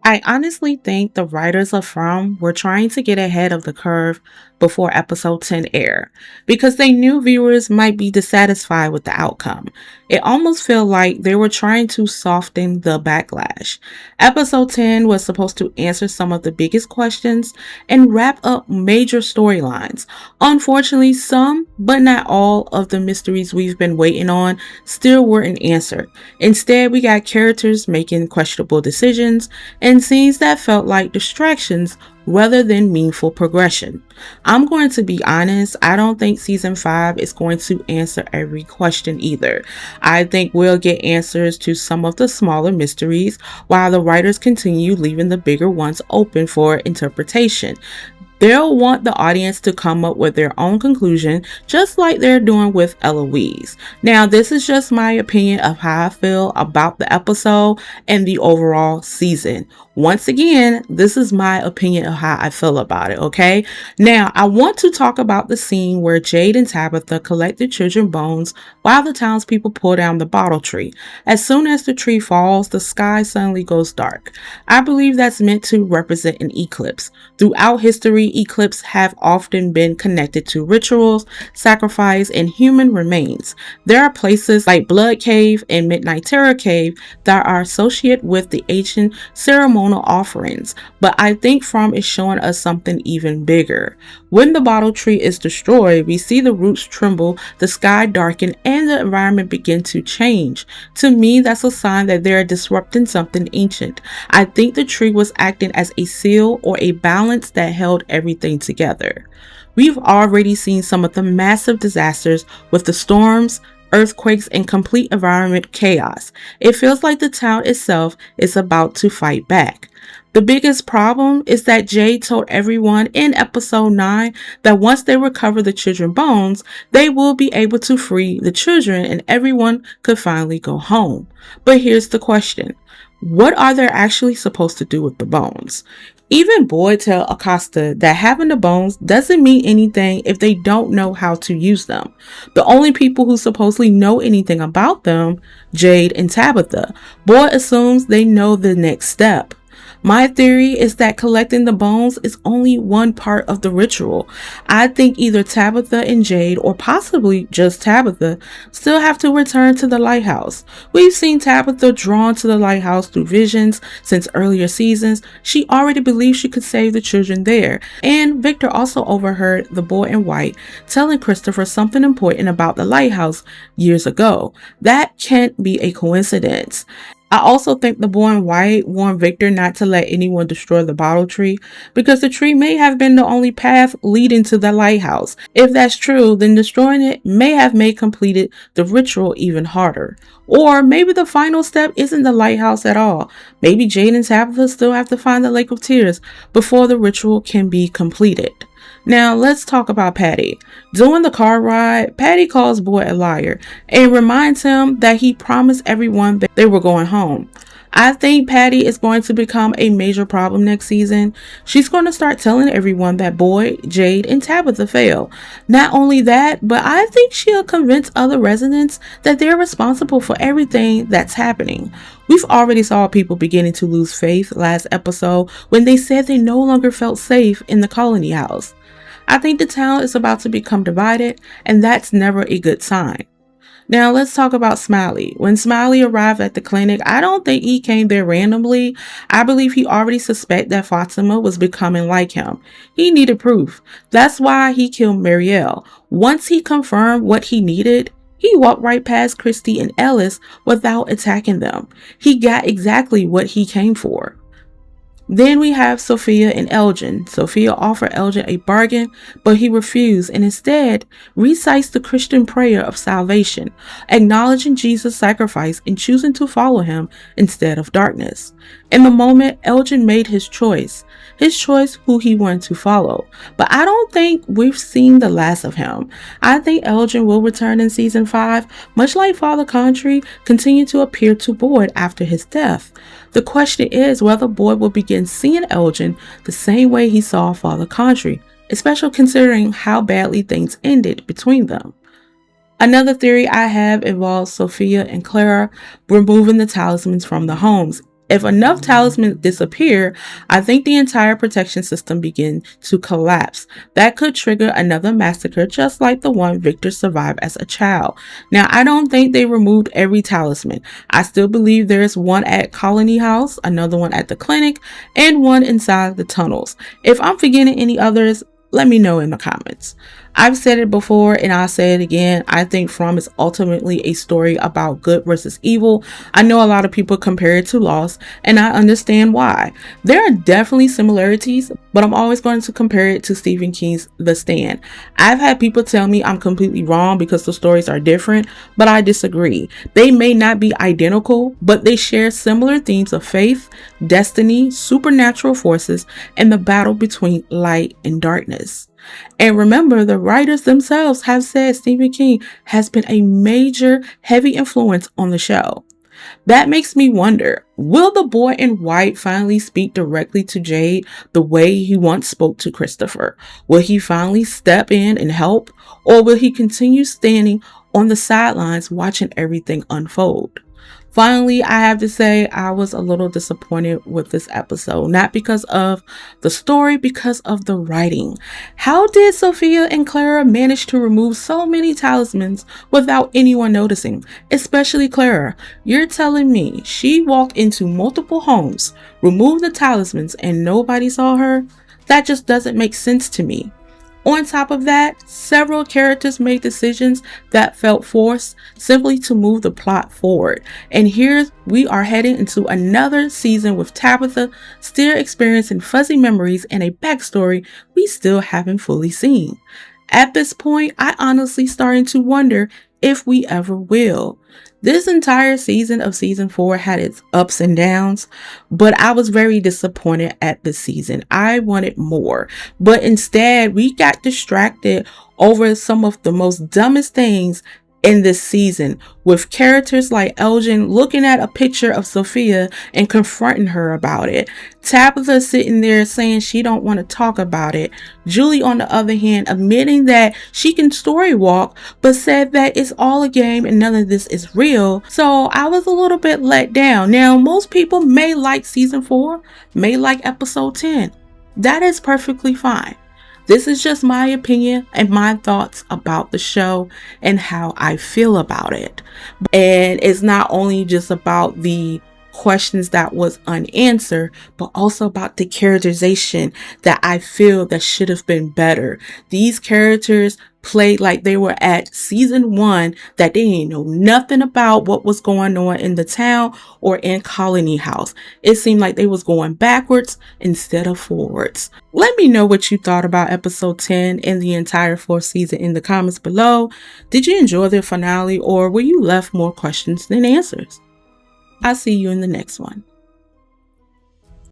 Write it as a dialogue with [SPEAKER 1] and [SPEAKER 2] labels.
[SPEAKER 1] I honestly think the writers of From were trying to get ahead of the curve before episode 10 aired because they knew viewers might be dissatisfied with the outcome. It almost felt like they were trying to soften the backlash. Episode 10 was supposed to answer some of the biggest questions and wrap up major storylines. Unfortunately, some, but not all, of the mysteries we've been waiting on still weren't answered. Instead, we got characters making questionable decisions and scenes that felt like distractions rather than meaningful progression. I'm going to be honest, I don't think season 5 is going to answer every question either. I think we'll get answers to some of the smaller mysteries while the writers continue leaving the bigger ones open for interpretation. They'll want the audience to come up with their own conclusion, just like they're doing with Eloise. Now, this is just my opinion of how I feel about the episode and the overall season. Once again, this is my opinion of how I feel about it, okay? Now, I want to talk about the scene where Jade and Tabitha collect the children's bones while the townspeople pull down the bottle tree. As soon as the tree falls, the sky suddenly goes dark. I believe that's meant to represent an eclipse. Throughout history, eclipses have often been connected to rituals, sacrifice, and human remains. There are places like Blood Cave and Midnight Terror Cave that are associated with the ancient ceremonial offerings, but I think From is showing us something even bigger. When the bottle tree is destroyed, we see the roots tremble, the sky darken, and the environment begin to change. To me, that's a sign that they're disrupting something ancient. I think the tree was acting as a seal or a balance that held everything together. We've already seen some of the massive disasters with the storms, earthquakes, and complete environment chaos. It feels like the town itself is about to fight back. The biggest problem is that Jade told everyone in episode 9 that once they recover the children's bones, they will be able to free the children and everyone could finally go home. But here's the question. What are they actually supposed to do with the bones? Even Boyd tell Acosta that having the bones doesn't mean anything if they don't know how to use them. The only people who supposedly know anything about them, Jade and Tabitha. Boyd assumes they know the next step. My theory is that collecting the bones is only one part of the ritual. I think either Tabitha and Jade, or possibly just Tabitha, still have to return to the lighthouse. We've seen Tabitha drawn to the lighthouse through visions since earlier seasons. She already believed she could save the children there. And Victor also overheard the boy in white telling Christopher something important about the lighthouse years ago. That can't be a coincidence. I also think the boy in white warned Victor not to let anyone destroy the bottle tree because the tree may have been the only path leading to the lighthouse. If that's true, then destroying it may have made completed the ritual even harder. Or maybe the final step isn't the lighthouse at all. Maybe Jade and Tabitha still have to find the Lake of Tears before the ritual can be completed. Now let's talk about Patty. During the car ride, Patty calls Boyd a liar and reminds him that he promised everyone that they were going home. I think Patty is going to become a major problem next season. She's going to start telling everyone that Boyd, Jade, and Tabitha failed. Not only that, but I think she'll convince other residents that they're responsible for everything that's happening. We've already saw people beginning to lose faith last episode when they said they no longer felt safe in the colony house. I think the town is about to become divided, and that's never a good sign. Now let's talk about Smiley. When Smiley arrived at the clinic, I don't think he came there randomly. I believe he already suspected that Fatima was becoming like him. He needed proof. That's why he killed Marielle. Once he confirmed what he needed, he walked right past Christy and Ellis without attacking them. He got exactly what he came for. Then we have Sophia and Elgin. Sophia offered Elgin a bargain, but he refused and instead recites the Christian prayer of salvation, acknowledging Jesus' sacrifice and choosing to follow him instead of darkness. In the moment, Elgin made his choice who he wanted to follow. But I don't think we've seen the last of him. I think Elgin will return in season 5, much like Father Country continued to appear to Boyd after his death. The question is whether Boyd will begin seeing Elgin the same way he saw Father Country, especially considering how badly things ended between them. Another theory I have involves Sophia and Clara removing the talismans from the homes. If enough talismans disappear, I think the entire protection system begins to collapse. That could trigger another massacre just like the one Victor survived as a child. Now, I don't think they removed every talisman. I still believe there is one at Colony House, another one at the clinic, and one inside the tunnels. If I'm forgetting any others, let me know in the comments. I've said it before and I'll say it again. I think From is ultimately a story about good versus evil. I know a lot of people compare it to Lost, and I understand why. There are definitely similarities, but I'm always going to compare it to Stephen King's The Stand. I've had people tell me I'm completely wrong because the stories are different, but I disagree. They may not be identical, but they share similar themes of faith, destiny, supernatural forces, and the battle between light and darkness. And remember, the writers themselves have said Stephen King has been a major, heavy influence on the show. That makes me wonder, will the boy in white finally speak directly to Jade the way he once spoke to Christopher? Will he finally step in and help? Or will he continue standing on the sidelines watching everything unfold? Finally, I have to say I was a little disappointed with this episode, not because of the story, because of the writing. How did Sophia and Clara manage to remove so many talismans without anyone noticing? Especially Clara. You're telling me she walked into multiple homes, removed the talismans, and nobody saw her? That just doesn't make sense to me. On top of that, several characters made decisions that felt forced simply to move the plot forward. And here we are heading into another season with Tabitha still experiencing fuzzy memories and a backstory we still haven't fully seen. At this point, I honestly starting to wonder if we ever will. This entire season of season 4 had its ups and downs, but I was very disappointed at the season. I wanted more, but instead we got distracted over some of the most dumbest things in this season, with characters like Elgin looking at a picture of Sophia and confronting her about it. Tabitha sitting there saying she don't want to talk about it. Julie, on the other hand, admitting that she can story walk, but said that it's all a game and none of this is real. So I was a little bit let down. Now, most people may like season 4, may like episode 10. That is perfectly fine. This is just my opinion and my thoughts about the show and how I feel about it. And it's not only just about the questions that was unanswered, but also about the characterization that I feel that should have been better. These characters played like they were at season 1, that they didn't know nothing about what was going on in the town or in Colony House. It seemed like they was going backwards instead of forwards. Let me know what you thought about episode 10 and the entire 4th season in the comments below. Did you enjoy the finale, or were you left more questions than answers? I'll see you in the next one.